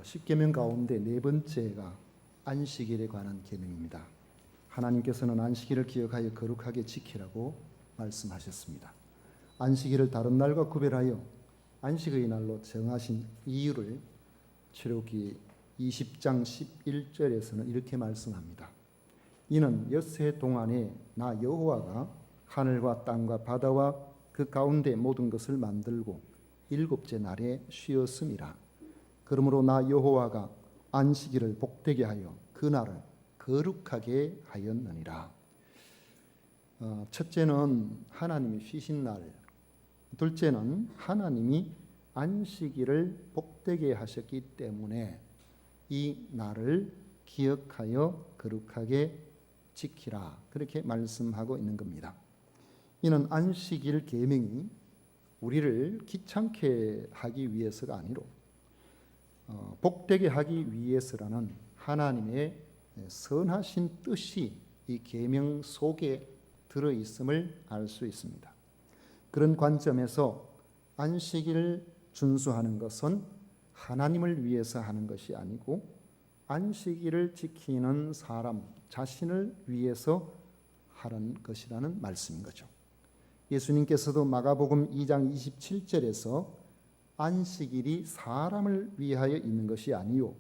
십계명 가운데 네 번째가 안식일에 관한 계명입니다. 하나님께서는 안식일을 기억하여 거룩하게 지키라고 말씀하셨습니다. 안식일을 다른 날과 구별하여 안식의 날로 정하신 이유를 출애굽기 20장 11절에서는 이렇게 말씀합니다. 이는 엿새 동안에 나 여호와가 하늘과 땅과 바다와 그 가운데 모든 것을 만들고 일곱째 날에 쉬었음이라. 그러므로 나 여호와가 안식일을 복되게 하여 그 날을 거룩하게 하였느니라. 첫째는 하나님이 쉬신 날, 둘째는 하나님이 안식일을 복되게 하셨기 때문에 이 날을 기억하여 거룩하게 지키라, 그렇게 말씀하고 있는 겁니다. 이는 안식일 계명이 우리를 귀찮게 하기 위해서가 아니로 복되게 하기 위해서라는 하나님의 선하신 뜻이 이 계명 속에 들어있음을 알 수 있습니다. 그런 관점에서 안식일을 준수하는 것은 하나님을 위해서 하는 것이 아니고 안식일을 지키는 사람 자신을 위해서 하는 것이라는 말씀인 거죠. 예수님께서도 마가복음 2장 27절에서 안식일이 사람을 위하여 있는 것이 아니요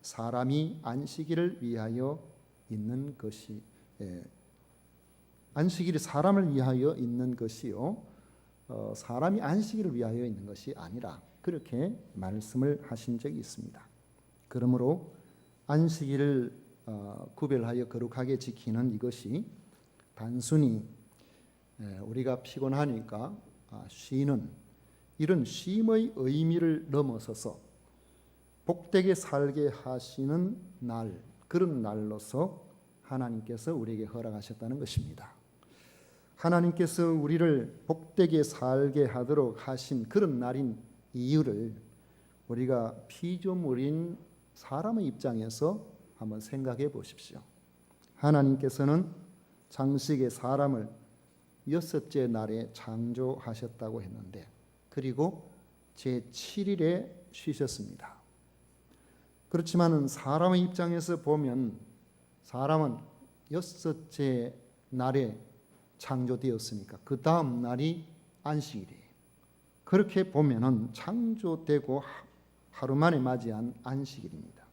사람이 안식일을 위하여 있는 것이 안식일이 사람을 위하여 있는 것이요 사람이 안식일을 위하여 있는 것이 아니라 그렇게 말씀을 하신 적이 있습니다. 그러므로 안식일을 구별하여 거룩하게 지키는 이것이 단순히 우리가 피곤하니까 쉬는 이런 쉼의 의미를 넘어서서 복되게 살게 하시는 날, 그런 날로서 하나님께서 우리에게 허락하셨다는 것입니다. 하나님께서 우리를 복되게 살게 하도록 하신 그런 날인 이유를 우리가 피조물인 사람의 입장에서 한번 생각해 보십시오. 하나님께서는 창세기에 사람을 여섯째 날에 창조하셨다고 했는데 그리고 제7일에 쉬셨습니다. 그렇지만 사람의 입장에서 보면 사람은 여섯째 날에 창조되었으니까 그 다음 날이 안식일이에요. 그렇게 보면은 창조되고 하루 만에 맞이한 안식일입니다.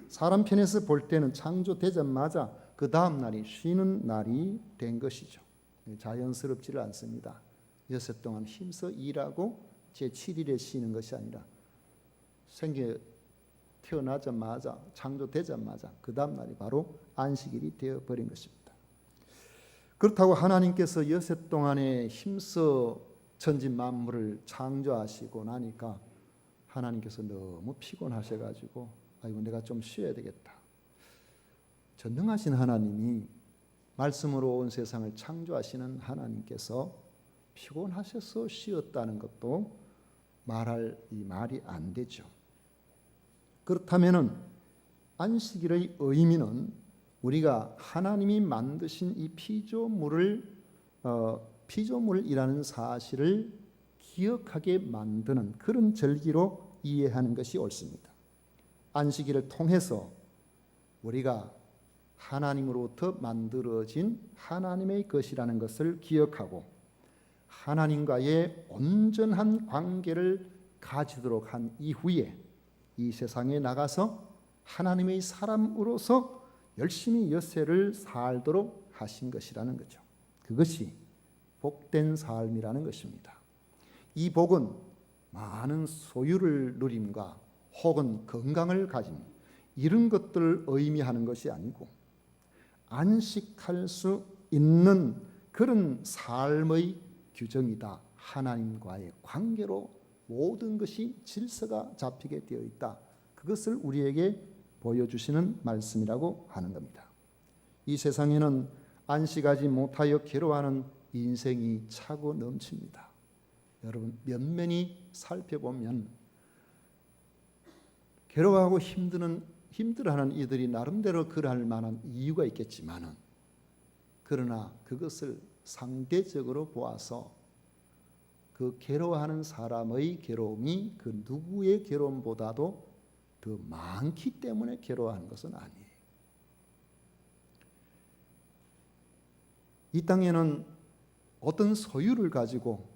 사람 편에서 볼 때는 창조되자마자 그 다음 날이 쉬는 날이 된 것이죠. 자연스럽지를 않습니다. 여섯 동안 힘써 일하고 제7일에 쉬는 것이 아니라 태어나자마자 창조되자마자 그 다음 날이 바로 안식일이 되어버린 것입니다. 그렇다고 하나님께서 여섯 동안에 힘써 천지 만물을 창조하시고 나니까 하나님께서 너무 피곤하셔가지고 아이고 내가 좀 쉬어야 되겠다. 전능하신 하나님이 말씀으로 온 세상을 창조하시는 하나님께서 피곤하셔서 쉬었다는 것도 말할 이 말이 안 되죠. 그렇다면은 안식일의 의미는 우리가 하나님이 만드신 이 피조물이라는 사실을 기억하게 만드는 그런 절기로 이해하는 것이 옳습니다. 안식일을 통해서 우리가 하나님으로부터 만들어진 하나님의 것이라는 것을 기억하고 하나님과의 온전한 관계를 가지도록 한 이후에 이 세상에 나가서 하나님의 사람으로서 열심히 여세를 살도록 하신 것이라는 거죠. 그것이 복된 삶이라는 것입니다. 이 복은 많은 소유를 누림과 혹은 건강을 가짐 이런 것들을 의미하는 것이 아니고 안식할 수 있는 그런 삶의 규정이다. 하나님과의 관계로 모든 것이 질서가 잡히게 되어 있다. 그것을 우리에게 보여주시는 말씀이라고 하는 겁니다. 이 세상에는 안식하지 못하여 괴로워하는 인생이 차고 넘칩니다. 여러분 면면히 살펴보면 괴로워하고 힘들어하는 이들이 나름대로 그러할 만한 이유가 있겠지만은 그러나 그것을 상대적으로 보아서 그 괴로워하는 사람의 괴로움이 그 누구의 괴로움보다도 더 많기 때문에 괴로워하는 것은 아니에요. 이 땅에는 어떤 소유를 가지고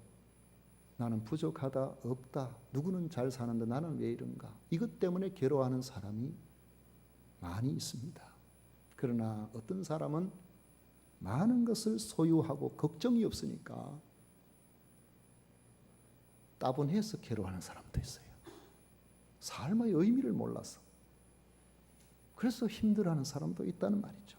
나는 부족하다, 없다, 누구는 잘 사는데 나는 왜 이런가, 이것 때문에 괴로워하는 사람이 많이 있습니다. 그러나 어떤 사람은 많은 것을 소유하고 걱정이 없으니까 따분해서 괴로워하는 사람도 있어요. 삶의 의미를 몰라서. 그래서 힘들어하는 사람도 있다는 말이죠.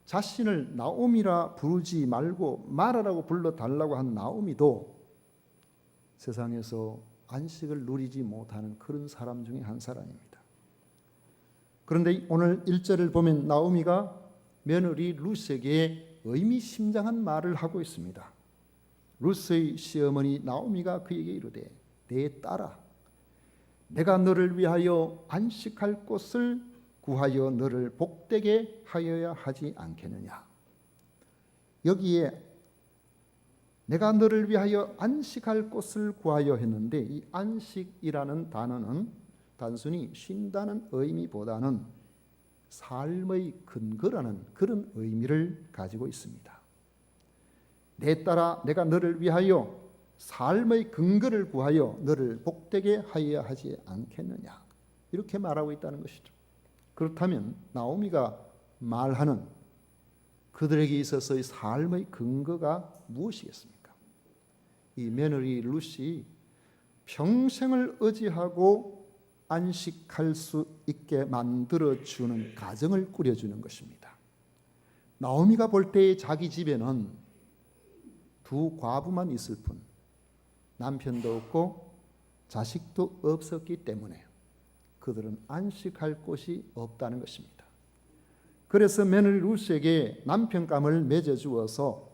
자신을 나오미라 부르지 말고 마라라고 불러달라고 한 나오미도 세상에서 안식을 누리지 못하는 그런 사람 중에 한 사람입니다. 그런데 오늘 1절을 보면 나오미가 며느리 룻에게 의미심장한 말을 하고 있습니다. 룻의 시어머니 나오미가 그에게 이르되 내 딸아, 내가 너를 위하여 안식할 곳을 구하여 너를 복되게 하여야 하지 않겠느냐. 여기에 내가 너를 위하여 안식할 곳을 구하여 했는데, 이 안식이라는 단어는 단순히 쉰다는 의미보다는 삶의 근거라는 그런 의미를 가지고 있습니다. 내 딸아, 내가 너를 위하여 삶의 근거를 구하여 너를 복되게 하여야 하지 않겠느냐, 이렇게 말하고 있다는 것이죠. 그렇다면 나오미가 말하는 그들에게 있어서의 삶의 근거가 무엇이겠습니까? 이 며느리 룻이 평생을 의지하고 안식할 수 있게 만들어주는 가정을 꾸려주는 것입니다. 나오미가 볼 때의 자기 집에는 두 과부만 있을 뿐 남편도 없고 자식도 없었기 때문에 그들은 안식할 곳이 없다는 것입니다. 그래서 며느리 룻에게 남편감을 맺어주어서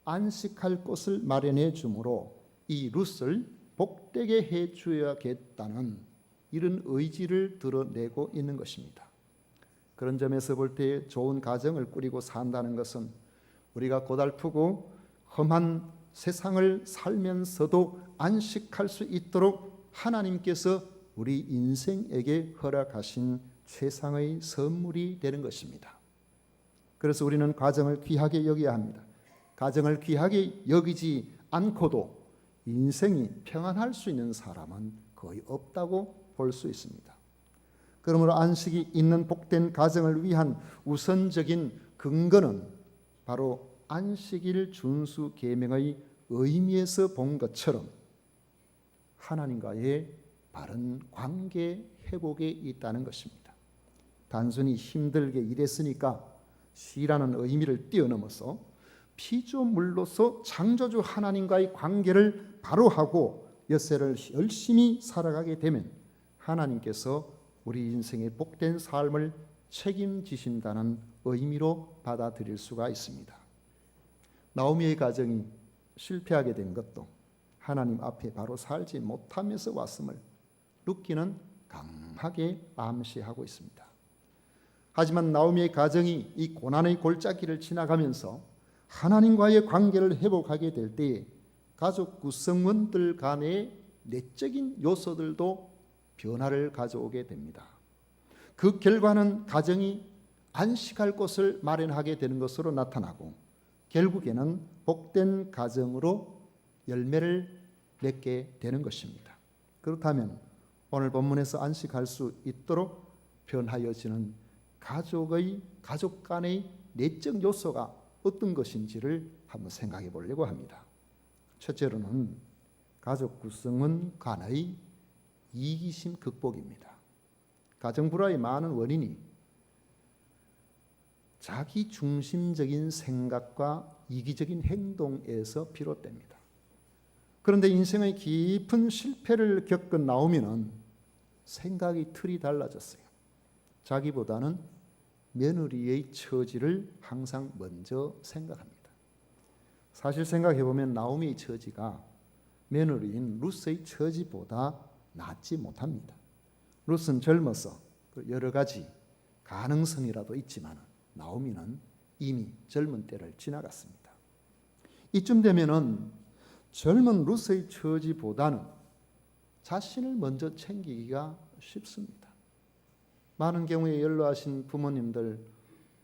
안식할 곳을 마련해 주므로 이 룻을 복되게 해 주어야겠다는 이런 의지를 드러내고 있는 것입니다. 그런 점에서 볼 때 좋은 가정을 꾸리고 산다는 것은 우리가 고달프고 험한 세상을 살면서도 안식할 수 있도록 하나님께서 우리 인생에게 허락하신 최상의 선물이 되는 것입니다. 그래서 우리는 가정을 귀하게 여겨야 합니다. 가정을 귀하게 여기지 않고도 인생이 평안할 수 있는 사람은 거의 없다고 볼 수 있습니다. 그러므로 안식이 있는 복된 가정을 위한 우선적인 근거는 바로 안식일 준수 계명의 의미에서 본 것처럼 하나님과의 바른 관계 회복에 있다는 것입니다. 단순히 힘들게 일했으니까 쉬라는 의미를 뛰어넘어서 피조물로서 창조주 하나님과의 관계를 바로 하고 엿새를 열심히 살아가게 되면 하나님께서 우리 인생의 복된 삶을 책임지신다는 의미로 받아들일 수가 있습니다. 나오미의 가정이 실패하게 된 것도 하나님 앞에 바로 살지 못하면서 왔음을 룻기는 강하게 암시하고 있습니다. 하지만 나오미의 가정이 이 고난의 골짜기를 지나가면서 하나님과의 관계를 회복하게 될 때에 가족 구성원들 간의 내적인 요소들도 변화를 가져오게 됩니다. 그 결과는 가정이 안식할 곳을 마련하게 되는 것으로 나타나고 결국에는 복된 가정으로 열매를 맺게 되는 것입니다. 그렇다면 오늘 본문에서 안식할 수 있도록 변하여지는 가족 간의 내적 요소가 어떤 것인지를 한번 생각해 보려고 합니다. 첫째로는 가족 구성원 간의 이기심 극복입니다. 가정 불화의 많은 원인이 자기 중심적인 생각과 이기적인 행동에서 비롯됩니다. 그런데 인생의 깊은 실패를 겪은 나오미는 생각이 틀이 달라졌어요. 자기보다는 며느리의 처지를 항상 먼저 생각합니다. 사실 생각해보면 나오미의 처지가 며느리인 룻의 처지보다 낫지 못합니다. 룻은 젊어서 여러 가지 가능성이라도 있지만 나오미는 이미 젊은 때를 지나갔습니다. 이쯤 되면은 젊은 룻의 처지보다는 자신을 먼저 챙기기가 쉽습니다. 많은 경우에 연로하신 부모님들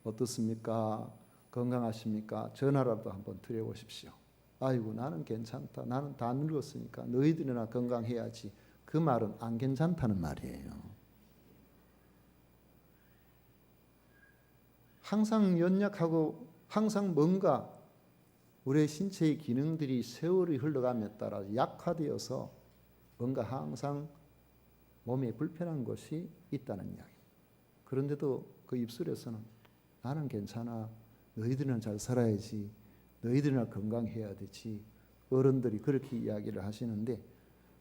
어떻습니까? 건강하십니까? 전화라도 한번 드려보십시오. 아이고 나는 괜찮다. 나는 다 늙었으니까 너희들이나 건강해야지. 그 말은 안 괜찮다는 말이에요. 항상 연약하고 항상 뭔가 우리의 신체의 기능들이 세월이 흘러감에 따라 약화되어서 뭔가 항상 몸에 불편한 것이 있다는 이야기. 그런데도 그 입술에서는 나는 괜찮아. 너희들은 잘 살아야지. 너희들이나 건강해야 되지. 어른들이 그렇게 이야기를 하시는데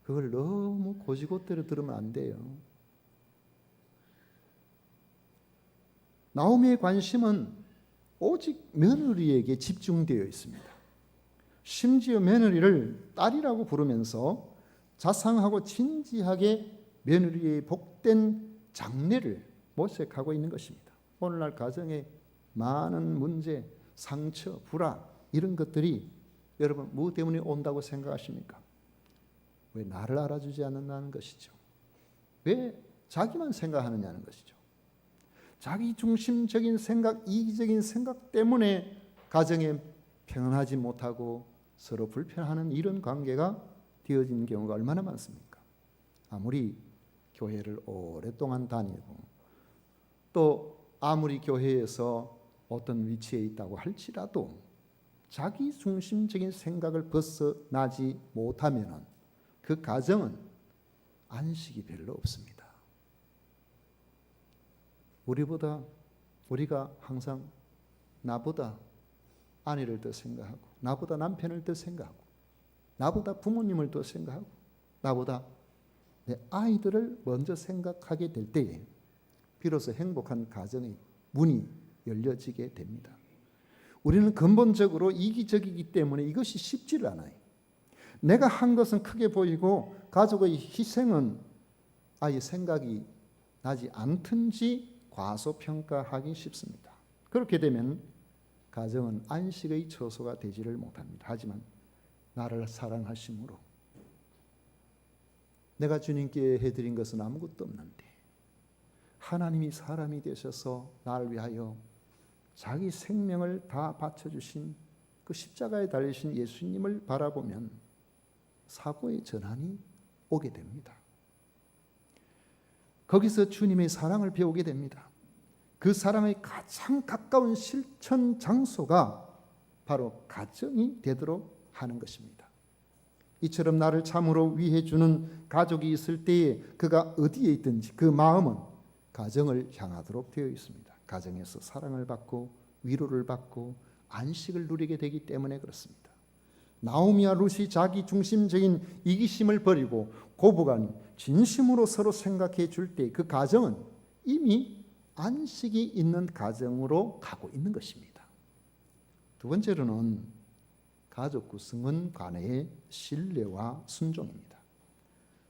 그걸 너무 고지고대로 들으면 안 돼요. 나오미의 관심은 오직 며느리에게 집중되어 있습니다. 심지어 며느리를 딸이라고 부르면서 자상하고 진지하게 며느리의 복된 장래를 모색하고 있는 것입니다. 오늘날 가정에 많은 문제, 상처, 불화 이런 것들이 여러분 뭐 때문에 온다고 생각하십니까? 왜 나를 알아주지 않는다는 것이죠. 왜 자기만 생각하느냐는 것이죠. 자기 중심적인 생각, 이기적인 생각 때문에 가정에 평안하지 못하고 서로 불편하는 이런 관계가 되어진 경우가 얼마나 많습니까? 아무리 교회를 오랫동안 다니고 또 아무리 교회에서 어떤 위치에 있다고 할지라도 자기 중심적인 생각을 벗어나지 못하면 그 가정은 안식이 별로 없습니다. 우리가 항상 나보다 아내를 더 생각하고 나보다 남편을 더 생각하고 나보다 부모님을 더 생각하고 나보다 내 아이들을 먼저 생각하게 될 때에 비로소 행복한 가정의 문이 열려지게 됩니다. 우리는 근본적으로 이기적이기 때문에 이것이 쉽지를 않아요. 내가 한 것은 크게 보이고 가족의 희생은 아예 생각이 나지 않든지 과소평가하기 쉽습니다. 그렇게 되면 가정은 안식의 처소가 되지를 못합니다. 하지만 나를 사랑하심으로 내가 주님께 해드린 것은 아무것도 없는데 하나님이 사람이 되셔서 나를 위하여 자기 생명을 다 바쳐주신 그 십자가에 달리신 예수님을 바라보면 사고의 전환이 오게 됩니다. 거기서 주님의 사랑을 배우게 됩니다. 그 사랑의 가장 가까운 실천 장소가 바로 가정이 되도록 하는 것입니다. 이처럼 나를 참으로 위해 주는 가족이 있을 때에 그가 어디에 있든지 그 마음은 가정을 향하도록 되어 있습니다. 가정에서 사랑을 받고 위로를 받고 안식을 누리게 되기 때문에 그렇습니다. 나오미와 룻이 자기 중심적인 이기심을 버리고 고부간이 진심으로 서로 생각해 줄 때 그 가정은 이미 안식이 있는 가정으로 가고 있는 것입니다. 두 번째로는 가족 구성원 간의 신뢰와 순종입니다.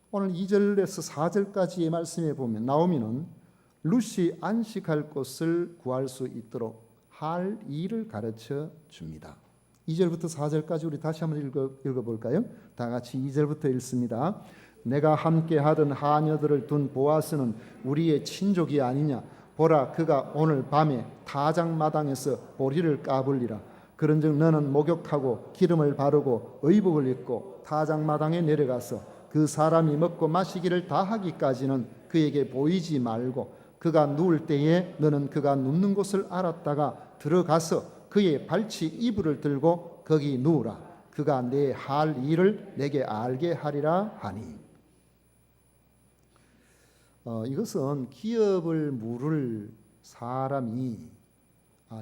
오늘 2절에서 4절까지의 말씀에 보면 나오미는 룻이 안식할 곳을 구할 수 있도록 할 일을 가르쳐 줍니다. 2절부터 4절까지 우리 다시 한번 읽어볼까요? 다 같이 2절부터 읽습니다. 내가 함께 하던 하녀들을 둔 보아스는 우리의 친족이 아니냐? 보라, 그가 오늘 밤에 타작마당에서 보리를 까불리라. 그런즉 너는 목욕하고 기름을 바르고 의복을 입고 타작마당에 내려가서 그 사람이 먹고 마시기를 다 하기까지는 그에게 보이지 말고 그가 누울 때에 너는 그가 눕는 곳을 알았다가 들어가서 그의 발치 이불을 들고 거기 누우라. 그가 내 할 일을 내게 알게 하리라 하니. 이것은 기업을 물을 사람이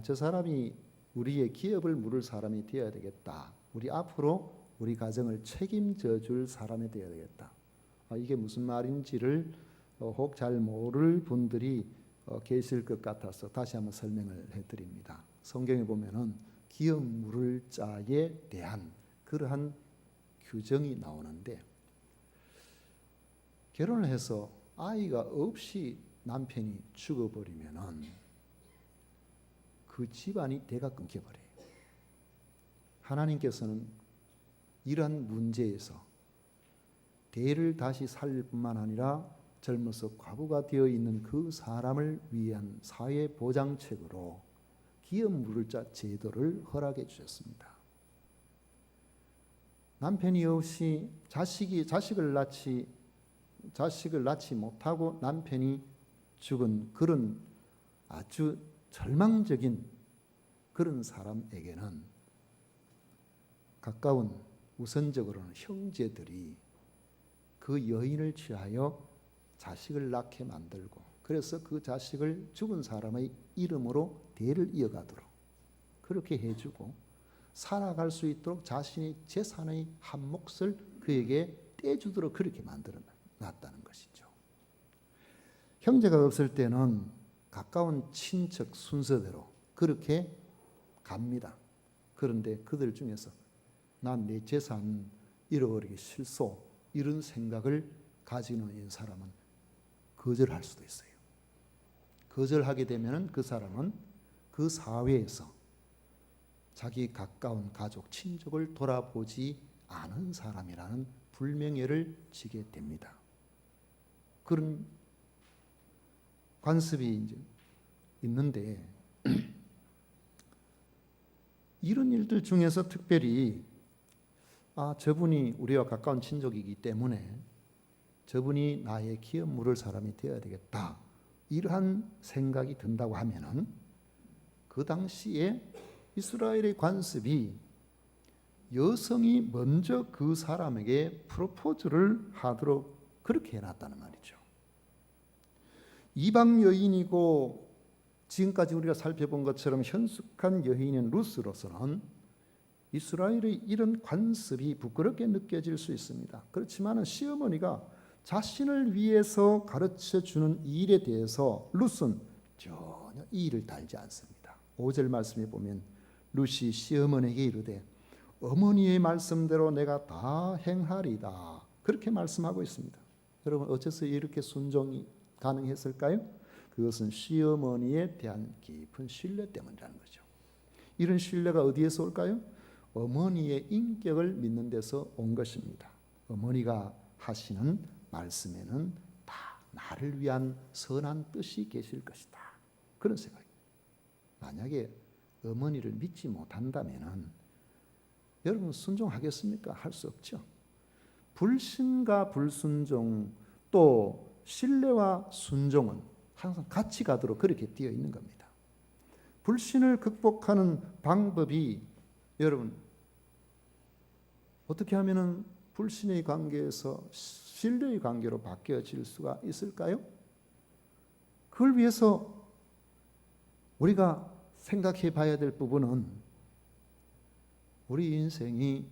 저 사람이 우리의 기업을 물을 사람이 되어야 되겠다. 우리 앞으로 우리 가정을 책임져 줄 사람이 되어야 되겠다. 이게 무슨 말인지를 혹 잘 모를 분들이 계실 것 같아서 다시 한번 설명을 해드립니다. 성경에 보면은 기업 물을 자에 대한 그러한 규정이 나오는데 결혼을 해서 아이가 없이 남편이 죽어버리면은 그 집안이 대가 끊겨버려요. 하나님께서는 이러한 문제에서 대를 다시 살릴 뿐만 아니라 젊어서 과부가 되어 있는 그 사람을 위한 사회 보장책으로 기업 무를자 제도를 허락해 주셨습니다. 남편이 없이 자식을 낳지 못하고 남편이 죽은 그런 아주 절망적인 그런 사람에게는 가까운 우선적으로는 형제들이 그 여인을 취하여 자식을 낳게 만들고, 그래서 그 자식을 죽은 사람의 이름으로 대를 이어가도록 그렇게 해주고, 살아갈 수 있도록 자신의 재산의 한 몫을 그에게 떼주도록 그렇게 만들어 놨다는 것이죠. 형제가 없을 때는 가까운 친척 순서대로 그렇게 갑니다. 그런데 그들 중에서 난 내 재산 잃어버리기 싫소, 이런 생각을 가지고 있는 사람은 거절할 수도 있어요. 거절하게 되면 그 사람은 그 사회에서 자기 가까운 가족, 친족을 돌아보지 않은 사람이라는 불명예를 지게 됩니다. 그런 관습이 이제 있는데 이런 일들 중에서 특별히 저분이 우리와 가까운 친족이기 때문에 저분이 나의 기업 물을 사람이 되어야 되겠다, 이러한 생각이 든다고 하면은 그 당시에 이스라엘의 관습이 여성이 먼저 그 사람에게 프로포즈를 하도록 그렇게 해놨다는 말이죠. 이방 여인이고 지금까지 우리가 살펴본 것처럼 현숙한 여인인 루스로서는 이스라엘의 이런 관습이 부끄럽게 느껴질 수 있습니다. 그렇지만 시어머니가 자신을 위해서 가르쳐주는 일에 대해서 루스는 전혀 이의를 달지 않습니다. 5절 말씀에 보면 루시 시어머니에게 이르되 어머니의 말씀대로 내가 다 행하리다, 그렇게 말씀하고 있습니다. 여러분, 어째서 이렇게 순종이 가능했을까요? 그것은 시어머니에 대한 깊은 신뢰 때문이라는 거죠. 이런 신뢰가 어디에서 올까요? 어머니의 인격을 믿는 데서 온 것입니다. 어머니가 하시는 말씀에는 다 나를 위한 선한 뜻이 계실 것이다, 그런 생각입니다. 만약에 어머니를 믿지 못한다면 여러분 순종하겠습니까? 할 수 없죠. 불신과 불순종, 또 신뢰와 순종은 항상 같이 가도록 그렇게 되어 있는 겁니다. 불신을 극복하는 방법이, 여러분, 어떻게 하면은 불신의 관계에서 신뢰의 관계로 바뀌어질 수가 있을까요? 그걸 위해서 우리가 생각해 봐야 될 부분은 우리 인생이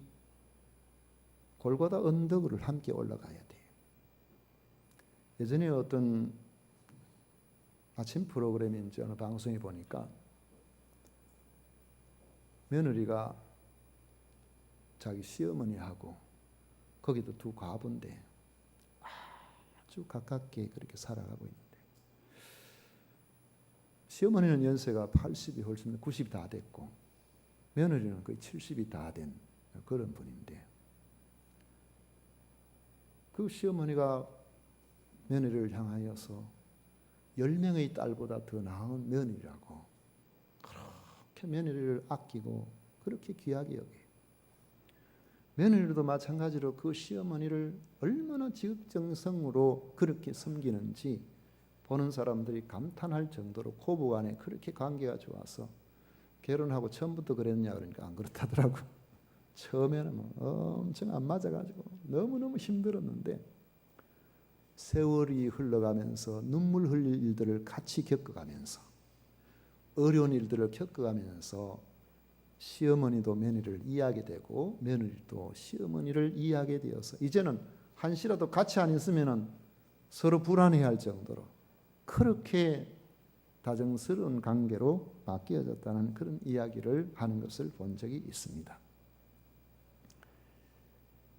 골고다 언덕을 함께 올라가야 돼요. 예전에 어떤 아침 프로그램인지 어느 방송에 보니까 며느리가 자기 시어머니하고, 거기도 두 과부인데 아주 가깝게 그렇게 살아가고 있는데, 시어머니는 연세가 80이 훨씬 90이 다 됐고 며느리는 거의 70이 다 된 그런 분인데, 그 시어머니가 며느리를 향하여서 10명의 딸보다 더 나은 며느리라고 그렇게 며느리를 아끼고 그렇게 귀하게 여겨요. 며느리도 마찬가지로 그 시어머니를 얼마나 지극정성으로 그렇게 섬기는지 보는 사람들이 감탄할 정도로 고부간에 그렇게 관계가 좋아서, 결혼하고 처음부터 그랬냐 그러니까 안 그렇다더라고. 처음에는 엄청 안 맞아가지고 너무너무 힘들었는데 세월이 흘러가면서 눈물 흘릴 일들을 같이 겪어가면서, 어려운 일들을 겪어가면서 시어머니도 며느리를 이해하게 되고 며느리도 시어머니를 이해하게 되어서 이제는 한시라도 같이 안 있으면 서로 불안해할 정도로 그렇게 다정스러운 관계로 바뀌어졌다는 그런 이야기를 하는 것을 본 적이 있습니다.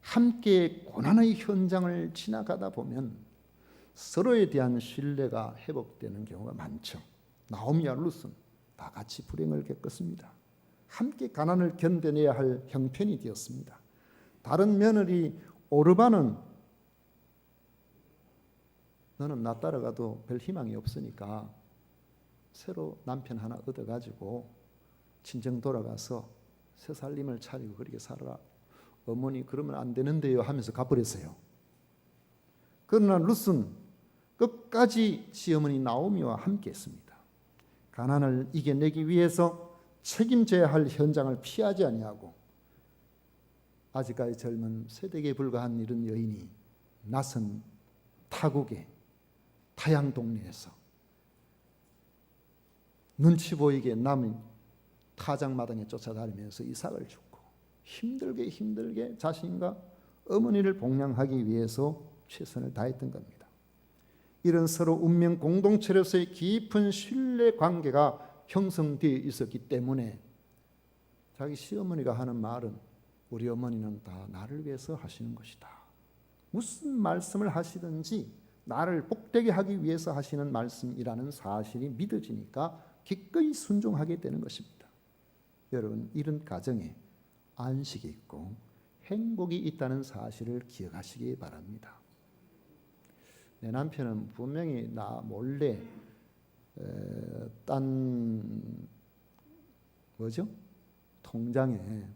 함께 고난의 현장을 지나가다 보면 서로에 대한 신뢰가 회복되는 경우가 많죠. 나오미와 룻은 다 같이 불행을 겪었습니다. 함께 가난을 견뎌내야 할 형편이 되었습니다. 다른 며느리 오르바는 너는 나 따라가도 별 희망이 없으니까 새로 남편 하나 얻어가지고 친정 돌아가서 새 살림을 차리고 그렇게 살아라. 어머니 그러면 안 되는데요 하면서 가버렸어요. 그러나 룻은 끝까지 시어머니 나오미와 함께 했습니다. 가난을 이겨내기 위해서 책임져야 할 현장을 피하지 아니하고 아직까지 젊은 세대기에 불과한 이런 여인이 낯선 타국의 타양 동네에서 눈치 보이게 남은 타작마당에 쫓아다니면서 이삭을 죽고 힘들게 자신과 어머니를 복양하기 위해서 최선을 다했던 겁니다. 이런 서로 운명 공동체로서의 깊은 신뢰 관계가 형성되어 있었기 때문에 자기 시어머니가 하는 말은 우리 어머니는 다 나를 위해서 하시는 것이다. 무슨 말씀을 하시든지 나를 복되게 하기 위해서 하시는 말씀이라는 사실이 믿어지니까 기꺼이 순종하게 되는 것입니다. 여러분, 이런 가정에 안식이 있고 행복이 있다는 사실을 기억하시기 바랍니다. 내 남편은 분명히 나 몰래 딴 통장에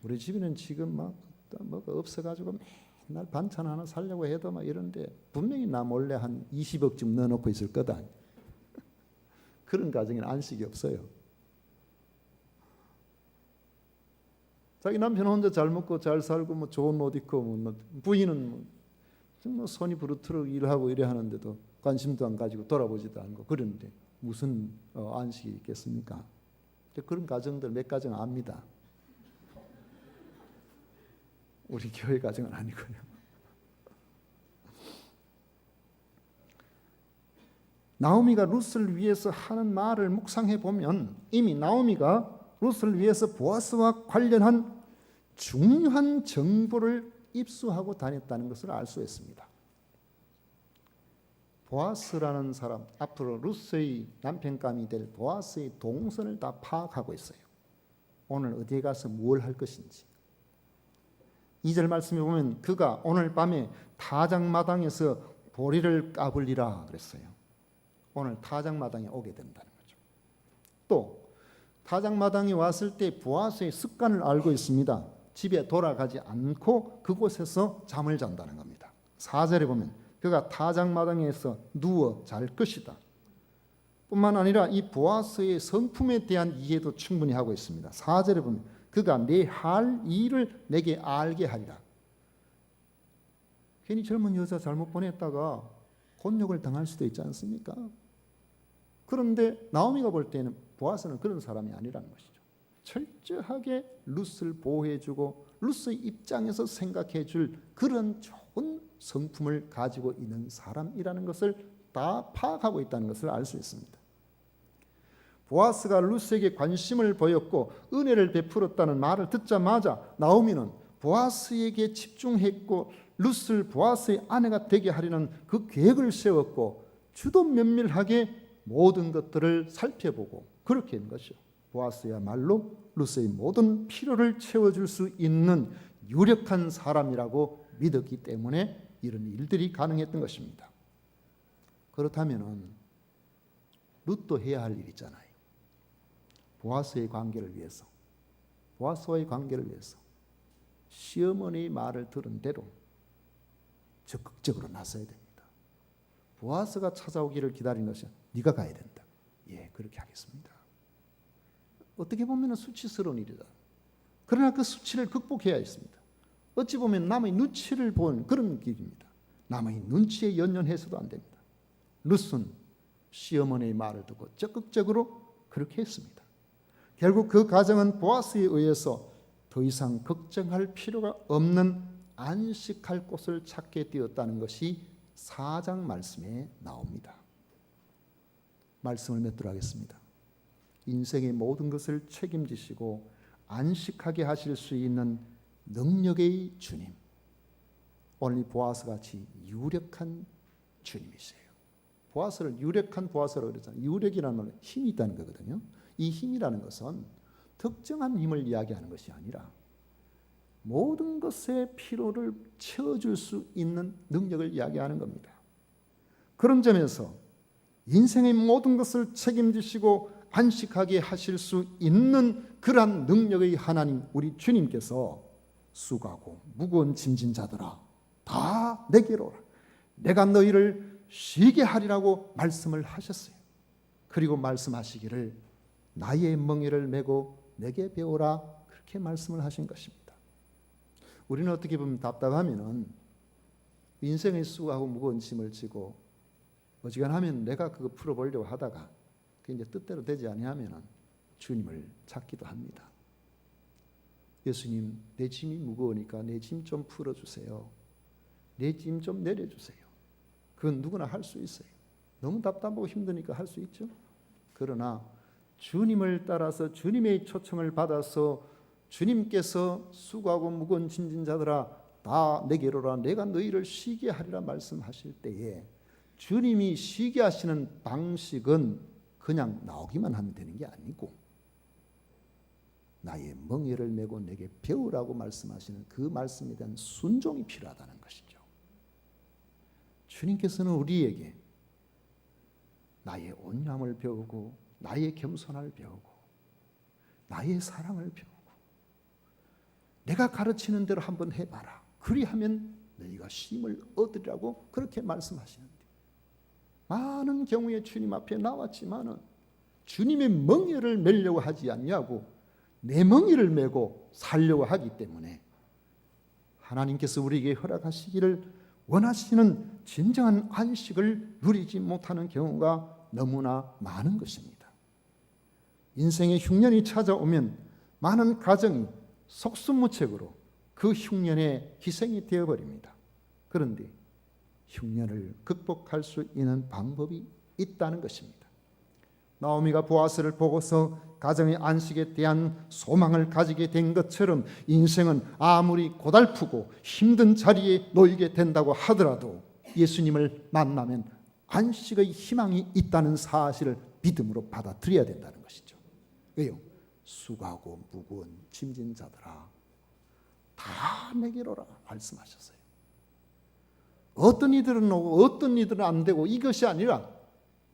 우리 집에는 지금 막 뭐가 없어가지고 맨날 반찬 하나 사려고 해도 막 이런데 분명히 나 몰래 한 20억쯤 넣어놓고 있을 거다. 그런 가정에는 안식이 없어요. 자기 남편 혼자 잘 먹고 잘 살고 뭐 좋은 옷 입고 뭐 부인은 뭐 손이 부르트럭 일하고 이래 하는데도 관심도 안 가지고 돌아보지도 않고 그런데 무슨 안식이 있겠습니까? 그런 가정들 몇 가정 압니다. 우리 교회 가정은 아니고요. 나오미가 룻을 위해서 하는 말을 묵상해 보면 이미 나오미가 룻을 위해서 보아스와 관련한 중요한 정보를 입수하고 다녔다는 것을 알 수 있습니다. 보아스라는 사람, 앞으로 룻의 남편감이 될 보아스의 동선을 다 파악하고 있어요. 오늘 어디에 가서 뭘 할 것인지. 2절 말씀에 보면 그가 오늘 밤에 타작마당에서 보리를 까불리라 그랬어요. 오늘 타작마당에 오게 된다는 거죠. 또 타작마당에 왔을 때 보아스의 습관을 알고 있습니다. 집에 돌아가지 않고 그곳에서 잠을 잔다는 겁니다. 4절에 보면 그가 타작마당에서 누워 잘 것이다. 뿐만 아니라 이 보아스의 성품에 대한 이해도 충분히 하고 있습니다. 4절에 보면 그가 내 할 일을 내게 알게 하리라. 괜히 젊은 여자 잘못 보냈다가 곤욕을 당할 수도 있지 않습니까? 그런데 나오미가 볼 때는 보아스는 그런 사람이 아니라는 것이죠. 철저하게 룻을 보호해주고 룻의 입장에서 생각해줄 그런 좋은 성품을 가지고 있는 사람이라는 것을 다 파악하고 있다는 것을 알 수 있습니다. 보아스가 룻에게 관심을 보였고 은혜를 베풀었다는 말을 듣자마자 나오미는 보아스에게 집중했고 룻을 보아스의 아내가 되게 하려는 그 계획을 세웠고 주도 면밀하게 모든 것들을 살펴보고 그렇게 한 것이죠. 보아스야말로 룻의 모든 필요를 채워줄 수 있는 유력한 사람이라고 믿었기 때문에 이런 일들이 가능했던 것입니다. 그렇다면 룻도 해야 할 일 있잖아요. 보아스의 관계를 위해서, 보아스와의 관계를 위해서 시어머니의 말을 들은 대로 적극적으로 나서야 됩니다. 보아스가 찾아오기를 기다린 것이 네가 가야 된다. 예, 그렇게 하겠습니다. 어떻게 보면 수치스러운 일이다. 그러나 그 수치를 극복해야 했습니다. 어찌 보면 남의 눈치를 본 그런 길입니다. 남의 눈치에 연연해서도 안 됩니다. 룻은 시어머니의 말을 듣고 적극적으로 그렇게 했습니다. 결국 그 가정은 보아스에 의해서 더 이상 걱정할 필요가 없는 안식할 곳을 찾게 되었다는 것이 4장 말씀에 나옵니다. 말씀을 맺도록 하겠습니다. 인생의 모든 것을 책임지시고 안식하게 하실 수 있는 능력의 주님, 오늘 보아스같이 유력한 주님이세요. 보아스를 유력한 보아스라고 그랬잖아요. 유력이라는 말은 힘이 있다는 거거든요. 이 힘이라는 것은 특정한 힘을 이야기하는 것이 아니라 모든 것의 필요를 채워줄 수 있는 능력을 이야기하는 겁니다. 그런 점에서 인생의 모든 것을 책임지시고 안식하게 하실 수 있는 그러한 능력의 하나님 우리 주님께서 수고하고 무거운 짐진 자들아 다 내게로 오라. 내가 너희를 쉬게 하리라고 말씀을 하셨어요. 그리고 말씀하시기를 나의 멍에를 메고 내게 배우라 그렇게 말씀을 하신 것입니다. 우리는 어떻게 보면 답답하면은 인생의 수고하고 무거운 짐을 지고 어지간하면 내가 그거 풀어보려고 하다가 그게 이제 뜻대로 되지 아니하면은 주님을 찾기도 합니다. 예수님, 내 짐이 무거우니까 내 짐 좀 풀어주세요. 내 짐 좀 내려주세요. 그건 누구나 할 수 있어요. 너무 답답하고 힘드니까 할 수 있죠. 그러나 주님을 따라서 주님의 초청을 받아서 주님께서 수고하고 무거운 짐진 자들아 다 내게로라 내가 너희를 쉬게 하리라 말씀하실 때에 주님이 쉬게 하시는 방식은 그냥 나오기만 하면 되는 게 아니고 나의 멍에를 메고 내게 배우라고 말씀하시는 그 말씀에 대한 순종이 필요하다는 것이죠. 주님께서는 우리에게 나의 온유함을 배우고 나의 겸손함을 배우고 나의 사랑을 배우고 내가 가르치는 대로 한번 해봐라. 그리하면 너희가 쉼을 얻으리라고 그렇게 말씀하시는데 많은 경우에 주님 앞에 나왔지만은 주님의 멍에를 메려고 하지 않냐고 내 멍에를 메고 살려고 하기 때문에 하나님께서 우리에게 허락하시기를 원하시는 진정한 안식을 누리지 못하는 경우가 너무나 많은 것입니다. 인생의 흉년이 찾아오면 많은 가정이 속수무책으로 그 흉년에 희생이 되어버립니다. 그런데 흉년을 극복할 수 있는 방법이 있다는 것입니다. 나오미가 보아스를 보고서 가정의 안식에 대한 소망을 가지게 된 것처럼 인생은 아무리 고달프고 힘든 자리에 놓이게 된다고 하더라도 예수님을 만나면 안식의 희망이 있다는 사실을 믿음으로 받아들여야 된다는 것이죠. 왜요? 수고하고 무거운 짐진 자들아 다 내게로 오라 말씀하셨어요. 어떤 이들은 오고 어떤 이들은 안 되고 이것이 아니라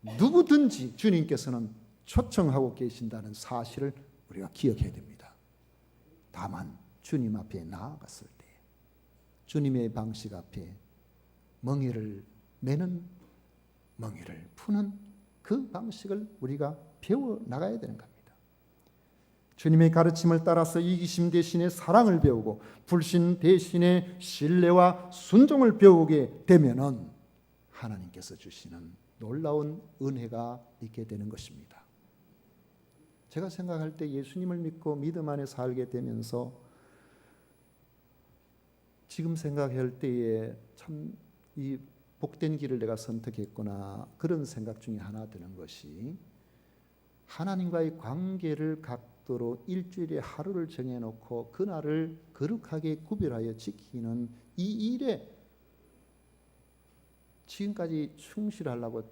누구든지 주님께서는 초청하고 계신다는 사실을 우리가 기억해야 됩니다. 다만 주님 앞에 나아갔을 때 주님의 방식 앞에 멍에를 메는 멍에를 푸는 그 방식을 우리가 배워 나가야 되는 겁니다. 주님의 가르침을 따라서 이기심 대신에 사랑을 배우고 불신 대신에 신뢰와 순종을 배우게 되면은 하나님께서 주시는 놀라운 은혜가 있게 되는 것입니다. 제가 생각할 때 예수님을 믿고 믿음 안에 살게 되면서 지금 생각할 때에 참 이 복된 길을 내가 선택했구나 그런 생각 중에 하나 드는 것이 하나님과의 관계를 갖도록 일주일에 하루를 정해놓고 그날을 거룩하게 구별하여 지키는 이 일에 지금까지 충실하려고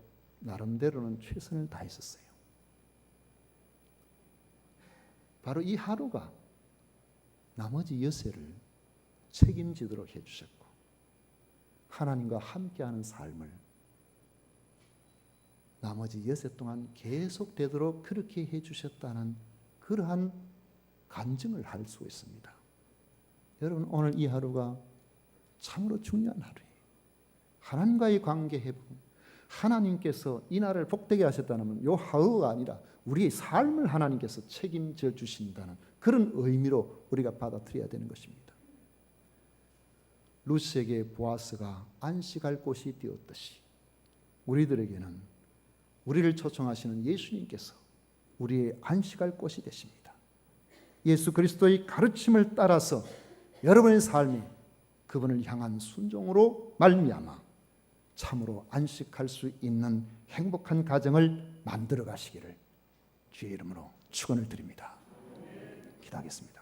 나름대로는 최선을 다했었어요. 바로 이 하루가 나머지 여세를 책임지도록 해주셨고 하나님과 함께하는 삶을 나머지 여세 동안 계속되도록 그렇게 해주셨다는 그러한 간증을 할 수 있습니다. 여러분 오늘 이 하루가 참으로 중요한 하루예요. 하나님과의 관계 회복, 하나님께서 이 날을 복되게 하셨다는 이 하루가 아니라 우리의 삶을 하나님께서 책임져 주신다는 그런 의미로 우리가 받아들여야 되는 것입니다. 루스에게 보아스가 안식할 곳이 되었듯이 우리들에게는 우리를 초청하시는 예수님께서 우리의 안식할 곳이 되십니다. 예수 그리스도의 가르침을 따라서 여러분의 삶이 그분을 향한 순종으로 말미암아 참으로 안식할 수 있는 행복한 가정을 만들어 가시기를 주의 이름으로 축원을 드립니다. 기도하겠습니다.